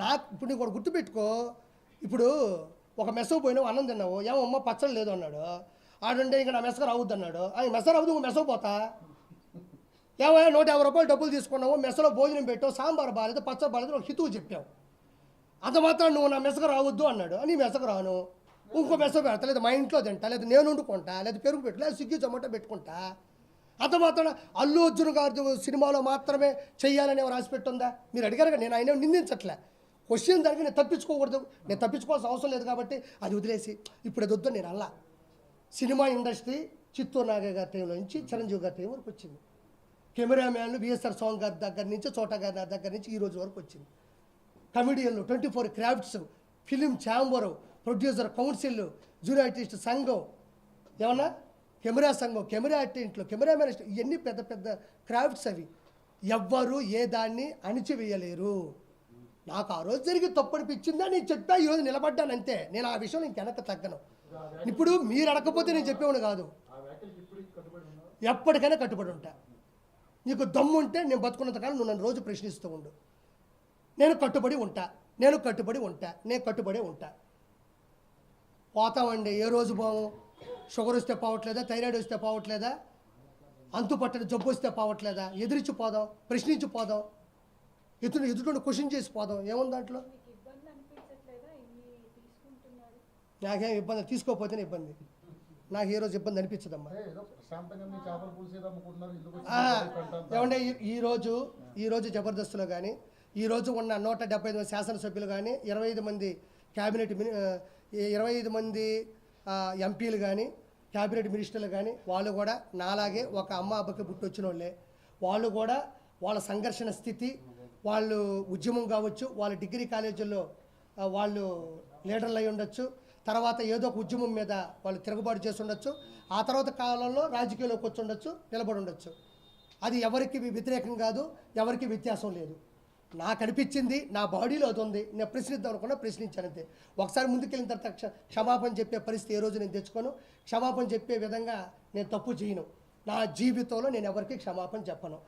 నాకు ఇప్పుడు నీకు కూడా గుర్తుపెట్టుకో. ఇప్పుడు ఒక మెస్సకు పోయినావు, అన్నం తిన్నావు, ఏమమ్మా పచ్చడి లేదు అన్నాడు. ఆడంటే ఇంకా నా మెస్సకు రావద్దు అన్నాడు. మెస్స రావద్దు, ఇంకో మెస్సకు పోతా. ఏమయ్యా 150 రూపాయలు డబ్బులు తీసుకున్నావు, మెస్సలో భోజనం పెట్టావు, సాంబార్ బాగాలేదు, పచ్చడి బాగాలేదు, ఒక హితువు చెప్పావు. అంత మాత్రం నువ్వు నా మెస్సకు రావద్దు అన్నాడు. నీ మెస్సకు రాను, ఇంకో మెస్స పెడతా, లేదా మా ఇంట్లో తింటా, లేదా నేను వండుకుంటా, లేదా పెరుగు పెట్టు, లేదా స్విగ్గీ జొమాటో పెట్టుకుంటా. అంత మాత్రం అల్లు అర్జున్ గారి సినిమాలో మాత్రమే చెయ్యాలని ఎవరు రాసి పెట్టుందా? మీరు అడిగారు, నేను ఆయన నిందించట్లే. క్వశ్చన్ దానికి నేను తప్పించుకోకూడదు, నేను తప్పించుకోవాల్సిన అవసరం లేదు కాబట్టి అది వదిలేసి ఇప్పుడు అది వద్దు. నేను అలా సినిమా ఇండస్ట్రీ చిత్తూరు నాగయ్య గారి టైంలో నుంచి చిరంజీవి గారి టైం వరకు వచ్చింది. కెమెరామ్యాన్లు విఎస్ఆర్ స్వామి గారి దగ్గర నుంచి, చోటా గారి దగ్గర నుంచి ఈ రోజు వరకు వచ్చింది. కమెడియన్లు, 24 crafts, film chamber, producer council, junior artist సంఘం, ఏమన్నా కెమెరా సంఘం, కెమెరా ఆర్టిస్టులు, కెమెరామెన్, ఇవన్నీ పెద్ద పెద్ద క్రాఫ్ట్స్. అవి ఎవ్వరు ఏ దాన్ని అణిచివేయలేరు. నాకు ఆ రోజు జరిగి తప్పు అనిపించిందా నేను చెప్పా, ఈరోజు నిలబడ్డాను అంతే. నేను ఆ విషయం ఇంక వెనక్కి తగ్గను. ఇప్పుడు మీరు అడగకపోతే నేను చెప్పేవాడు కాదు. ఎప్పటికైనా కట్టుబడి ఉంటా. నీకు దమ్ము ఉంటే నేను బతుకున్నంత కాలం నువ్వు నన్ను రోజు ప్రశ్నిస్తూ ఉండు. నేను కట్టుబడి ఉంటా, నేను కట్టుబడి ఉంటా, నేను కట్టుబడి ఉంటా. పోతామండి, ఏ రోజు పోము. షుగర్ వస్తే పోవట్లేదా, థైరాయిడ్ వస్తే పోవట్లేదా, అంతుపట్టని జబ్బు వస్తే పోవట్లేదా, ఎదిరించి పోదాం, ప్రశ్నించి పోదాం, ఎదుటి క్వశ్చన్ చేసి పోదాం. ఏముంది దాంట్లో? నాకేం ఇబ్బంది, తీసుకోకపోతేనే ఇబ్బంది. నాకు ఏ రోజు ఇబ్బంది అనిపించదమ్మా. ఏమంటే ఈరోజు జబర్దస్త్లో కానీ, ఈరోజు ఉన్న 175 మంది శాసనసభ్యులు కానీ, 25 మంది క్యాబినెట్ 25 మంది ఎంపీలు కానీ, క్యాబినెట్ మినిస్టర్లు కానీ, వాళ్ళు కూడా నాలాగే ఒక అమ్మ అబ్బకి పుట్టొచ్చిన వాళ్ళే. వాళ్ళు కూడా వాళ్ళ సంఘర్షణ స్థితి, వాళ్ళు ఉద్యమం కావచ్చు, వాళ్ళ డిగ్రీ కాలేజీల్లో వాళ్ళు లీడర్లు అయి ఉండొచ్చు, తర్వాత ఏదో ఒక ఉద్యమం మీద వాళ్ళు తిరుగుబాటు చేసి ఉండొచ్చు, ఆ తర్వాత కాలంలో రాజకీయాల్లోకి వచ్చి ఉండొచ్చు, నిలబడి ఉండొచ్చు. అది ఎవరికి వ్యతిరేకం కాదు, ఎవరికి వ్యత్యాసం లేదు. నాకు అనిపించింది, నా బాడీలో అది ఉంది, నేను ప్రశ్నిద్దాం అనుకున్నా, ప్రశ్నించానంతే. ఒకసారి ముందుకెళ్ళిన తర్వాత క్షమాపణ చెప్పే పరిస్థితి ఏ రోజు నేను తెచ్చుకోను. క్షమాపణ చెప్పే విధంగా నేను తప్పు చేయను. నా జీవితంలో నేను ఎవరికి క్షమాపణ చెప్పను.